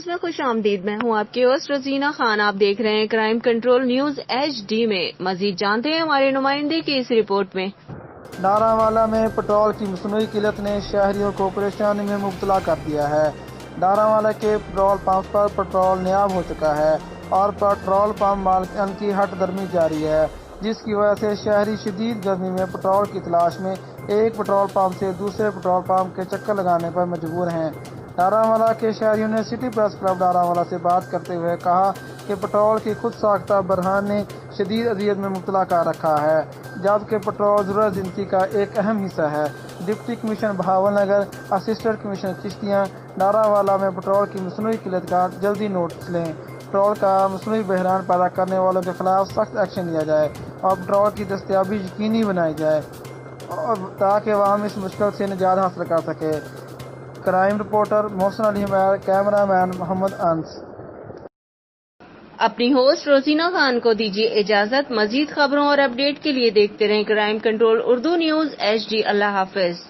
News میں خوش آمدید. میں ہوں آپ کی ہوسٹ رزینہ خان. آپ دیکھ رہے ہیں کرائم کنٹرول نیوز HD میں. مزید جانتے ہیں ہمارے نمائندے کی اس رپورٹ میں. ڈاراوالا میں پٹرول کی مصنوعی قلت نے شہریوں کو پریشانی میں مبتلا کر دیا ہے. ڈاراوالا کے پٹرول پمپ پر پٹرول نیاب ہو چکا ہے اور پٹرول پمپ مالکان کی ہٹ درمی جاری ہے، جس کی وجہ سے شہری شدید گرمی میں پٹرول کی تلاش میں ایک پٹرول پمپ سے دوسرے پٹرول پمپ کے چکر لگانے پر مجبور ہیں. ڈاراوالا کے شہریوں نے سٹی پریس کلب ڈاراوالا سے بات کرتے ہوئے کہا کہ پٹرول کی خود ساختہ بحران نے شدید اذیت میں مبتلا کر رکھا ہے، جبکہ پٹرول ضرورت زندگی کا ایک اہم حصہ ہے. Deputy commissioner Bahawalnagar, assistant commissioner Chishtian, Darawala میں پٹرول کی مصنوعی قلت کا جلدی نوٹس لیں. پٹرول کا مصنوعی بحران پیدا کرنے والوں کے خلاف سخت ایکشن لیا جائے اور پٹرول کی دستیابی یقینی بنائی جائے تاکہ عوام اس مشکل سے نجات حاصل کر سکے. کرائم رپورٹر محسن علی حمیر، کیمرہ مین محمد انس. اپنی ہوسٹ روزینہ خان کو دیجیے اجازت. مزید خبروں اور اپڈیٹ کے لیے دیکھتے رہیں crime control Urdu news HD. اللہ حافظ.